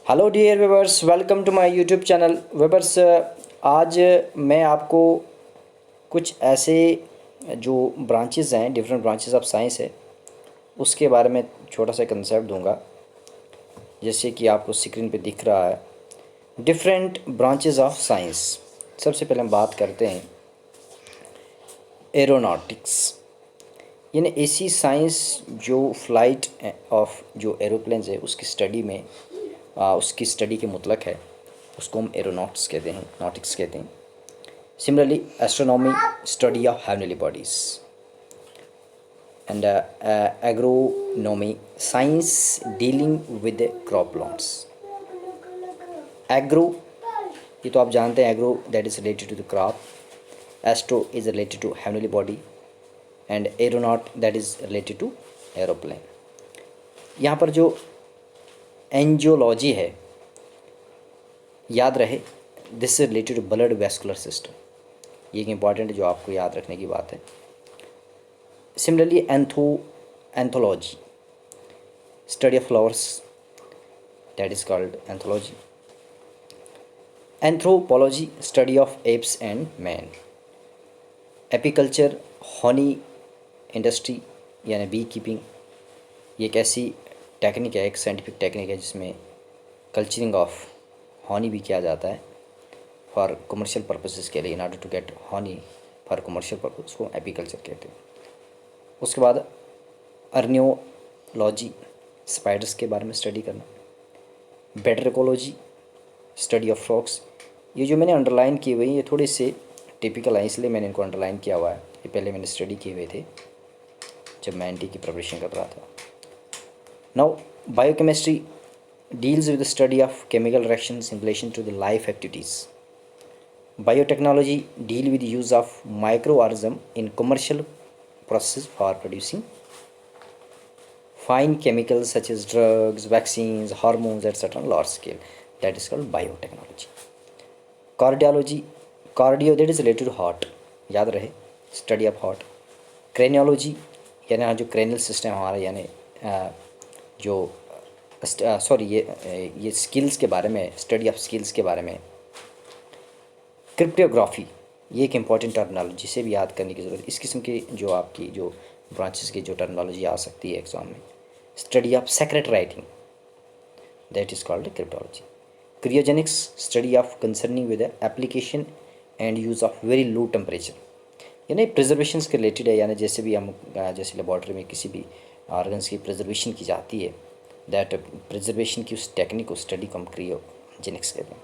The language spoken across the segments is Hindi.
Hello dear webbers, welcome to my YouTube channel webbers. आज मैं आपको कुछ ऐसे जो ब्रांचेस हैं, डिफरेंट ब्रांचेस ऑफ साइंस है, उसके बारे में छोटा सा कंसेप्ट दूंगा। जैसे कि आपको स्क्रीन पे दिख रहा है, डिफरेंट ब्रांचेस ऑफ साइंस। सबसे पहले हम बात करते हैं एरोनॉटिक्स, यानी ऐसी साइंस जो फ्लाइट ऑफ जो एरोप्लेन्स है उसकी स्टडी में उसकी स्टडी के मुतलक है, उसको हम एरोनॉट्स कहते हैं, नॉटिक्स कहते हैं। Similarly astronomy, study of heavenly bodies, and agronomy, science dealing with crop plants. Agro, ये तो आप जानते हैं, agro that is related to the crop, astro is related to heavenly body, and aeronaut that is related to aeroplane. यहाँ पर जो एंजियोलॉजी है, याद रहे, this is related to blood vascular system. ये एक इंपॉर्टेंट जो आपको याद रखने की बात है। Similarly anthology, study of flowers, that is called anthology. Anthropology, study of apps and man. Apiculture, Honey industry यानी बी कीपिंग, ये एक ऐसी टेक्निक है, एक साइंटिफिक टेक्निक है जिसमें कल्चरिंग ऑफ हनी भी किया जाता है फॉर कमर्शियल पर्पसेस के लिए। In order to get honey for commercial purpose, उसको एपीकल्चर कहते हैं। उसके बाद अर्नियोलॉजी, स्पाइडर्स के बारे में स्टडी करना। Batrachology, study of frogs. ये जो मैंने अंडरलाइन की हुई, ये थोड़े से टिपिकल है, इसलिए मैंने इनको अंडरलाइन किया हुआ है। ये पहले मैंने स्टडी किए हुए थे जब मैं एनटी की प्रिपरेशन कर रहा था। Now biochemistry deals with the study of chemical reactions in relation to the life activities. Biotechnology deal with the use of microorganism in commercial processes for producing fine chemicals such as drugs, vaccines, hormones, etc. on large scale. That is called biotechnology. Cardiology, cardio that is related to heart, याद रहे, study of heart. Craniology, यानी जो cranial system हमारा, यानी जो सॉरी ये स्किल्स के बारे में, स्टडी ऑफ स्किल्स के बारे में। क्रिप्टोग्राफी, ये एक इम्पॉर्टेंट टर्मिनोलॉजी से भी याद करने की ज़रूरत है। इस किस्म की जो आपकी जो ब्रांचेस की जो टर्मिनोलॉजी आ सकती है एग्जाम में। Study of secret writing, that is called cryptology. Cryogenics, study of concerning with application and use of very low temperature, यानी प्रिजर्वेशन के रिलेटेड है। यानी जैसे भी हम जैसे लेबॉर्ट्री में किसी भी ऑर्गन्स की प्रिजर्वेशन की जाती है, दैट प्रिजर्वेशन की उस टेक्निक को स्टडी को हम क्रियोजेनिक्स कहते हैं।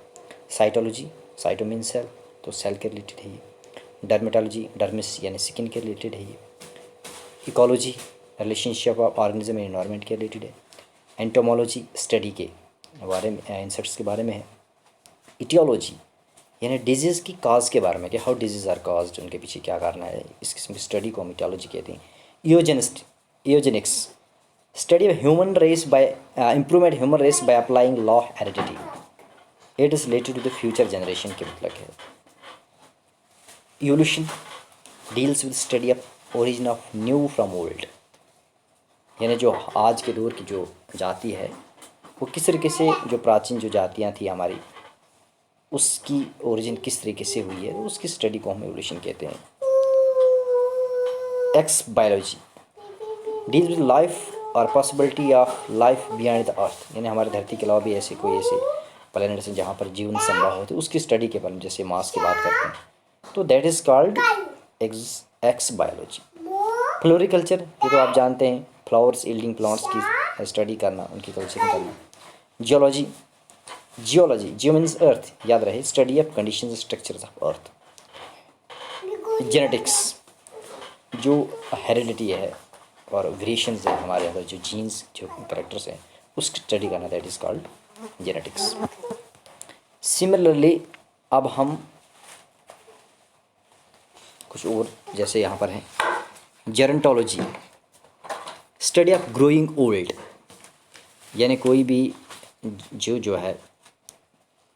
साइटोलॉजी, साइटो मीन सेल, तो सेल के रिलेटेड है ये। डर्मेटोलॉजी, डर्मिस यानी स्किन के रिलेटेड है ये। Ecology, relationship of organism and environment के रिलेटेड है। एंटोमोलॉजी, स्टडी के बारे में, इंसेक्ट्स के बारे में है। इटियोलॉजी, यानी डिजीज़ की काज के बारे में, कि हाउ डिजीज़ आर काज्ड, उनके पीछे क्या कारण है, इस किस्म की स्टडी को हम इटियोलॉजी कहते हैं। इयोजेनिक्स, study of human race by improvement human race by applying law of heredity, it is related to the future generation के मतलब है। evolution deals with study of origin of new from old, यानी जो आज के दौर की जो जाति है वो किस तरीके से, जो प्राचीन जो जातियाँ थी हमारी, उसकी ओरिजिन किस तरीके से हुई है, उसकी स्टडी को हम एवोल्यूशन कहते हैं। Exobiology deal with life और possibility of life beyond the earth, यानी हमारी धरती के अलावा भी ऐसे कोई ऐसे प्लैनेट्स हैं जहाँ पर जीवन संभव हो, तो उसकी स्टडी के बारे में, जैसे मास की बात करते हैं, तो that is called x biology. Floriculture, ये तो आप जानते हैं, फ्लावर्स यील्डिंग प्लांट्स की स्टडी करना, उनकी कल्चरिंग करना। जियोलॉजी, जियो मीन्स अर्थ, याद रहे, study of conditions structures of earth. Genetics, जो हेरिडिटी है और वेरिएशंस है हमारे अंदर, जो जीन्स, जो करेक्टर्स हैं, उसकी स्टडी करना, that is called genetics. Similarly अब हम कुछ और, जैसे यहाँ पर हैं जेरंटोलॉजी, स्टडी ऑफ ग्रोइंग ओल्ड, यानी कोई भी जो है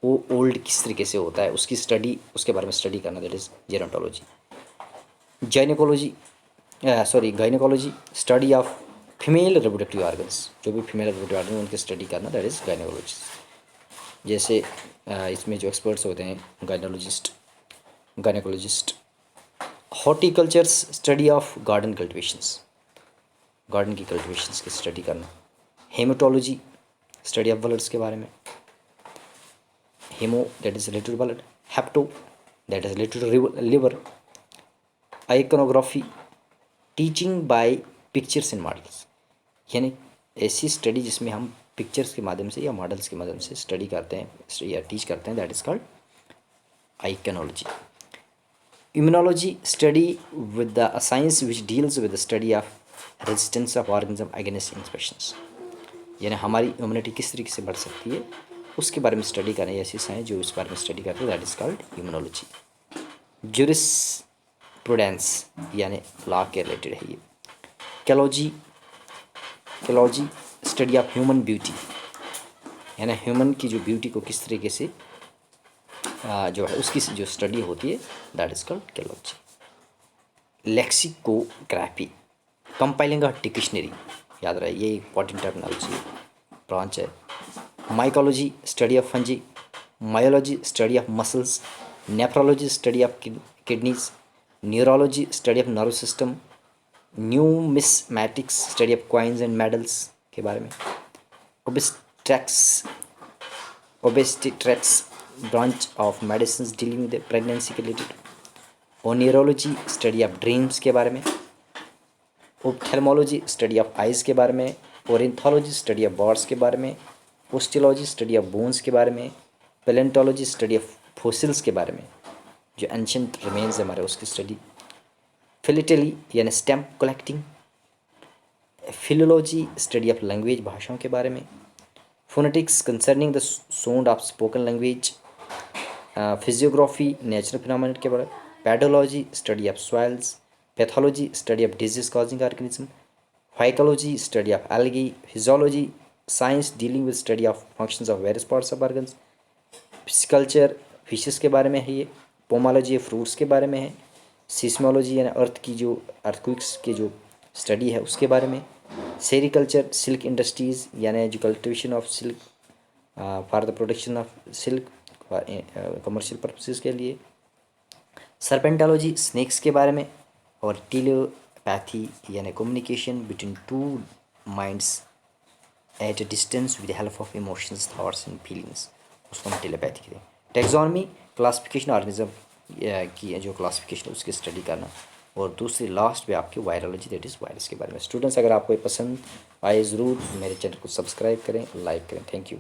वो ओल्ड किस तरीके से होता है, उसकी स्टडी, उसके बारे में स्टडी करना, that is gerontology. Gynaecology, study of female reproductive organs, जो भी फीमेल रिप्रोडक्टिव ऑर्गन उनकी स्टडी करना, दैट इज़ गायनेकोलॉजी। जैसे इसमें जो एक्सपर्ट्स होते हैं gynaecologist. Horticultures study of garden cultivations, garden की कल्टिवेशंस की स्टडी करना। हेमेटोलॉजी स्टडी ऑफ ब्लड्स के बारे में। Haemo that is related to blood, hepto that is related to liver. Iconography teaching by pictures and models, यानी ऐसी स्टडी जिसमें हम पिक्चर्स के माध्यम से या मॉडल्स के माध्यम से स्टडी करते हैं या टीच करते हैं, that is called iconology. Immunology study with the science which deals with the study of resistance of organism against infections, यानी हमारी इम्यूनिटी किस तरीके से बढ़ सकती है उसके बारे में स्टडी करें, ऐसी साइंस जो इस बारे में स्टडी करते हैं, that is called immunology. Jurisprudence यानी लॉ के रिलेटेड है ये। कैलॉजी स्टडी ऑफ ह्यूमन ब्यूटी, यानी ह्यूमन की जो ब्यूटी को किस तरीके से जो है उसकी जो स्टडी होती है, that is called caliology. Lexicography compiling a dictionary, याद रहे ये इंपॉर्टेंट टर्मिनोलॉजी ब्रांच है। Mycology study of fungi. Myology study of muscles. Nephrology study of kidneys. Neurology study of nerve system. Numismatics study of coins and medals के बारे में। Obstetrics branch of medicine dealing with pregnancy के related. Oneirology study of dreams के बारे में। ओप्थेल्मोलॉजी स्टडी ऑफ आइज़ के बारे में। ओरिंथोलॉजी स्टडी ऑफ बर्ड्स के बारे में। ओस्टियोलॉजी स्टडी ऑफ बोन्स के बारे में। पेलेंटोलॉजी स्टडी ऑफ फोसिल्स के बारे में, जो एंशियंट रिमेन्स हमारे उसकी स्टडी। फिलिटली यानी stamp collecting. Philology study of language भाषाओं के बारे में। Phonetics concerning the sound of spoken language. Physiography natural phenomena के बारे में। Pedology study of soils. Pathology study of disease causing organism. Phycology study of algae. Physiology science dealing with study of functions of various parts of organs. Pisciculture fishes के बारे में है ये। पोमोलॉजी फ्रूट्स के बारे में है। सिस्मोलॉजी यानी अर्थ की जो अर्थक्वेक्स की जो स्टडी है उसके बारे में। सेरिकल्चर सिल्क इंडस्ट्रीज़ यानी जो cultivation of silk for the production of silk commercial purposes के लिए। सर्पेंटोलॉजी स्नेक्स के बारे में। और टेलीपैथी यानी communication between two minds at a distance with help of emotions thoughts and feelings, उसको हम टेलीपैथी कहते हैं। टेक्सोनॉमी क्लासिफिकेशन ऑर्गेनिज्म की जो क्लासिफिकेशन उसकी स्टडी करना। और दूसरी लास्ट पे आपकी वायरोलॉजी दैट इज़ वायरस के बारे में। स्टूडेंट्स अगर आपको ये पसंद आए ज़रूर मेरे चैनल को सब्सक्राइब करें, लाइक करें। Thank you.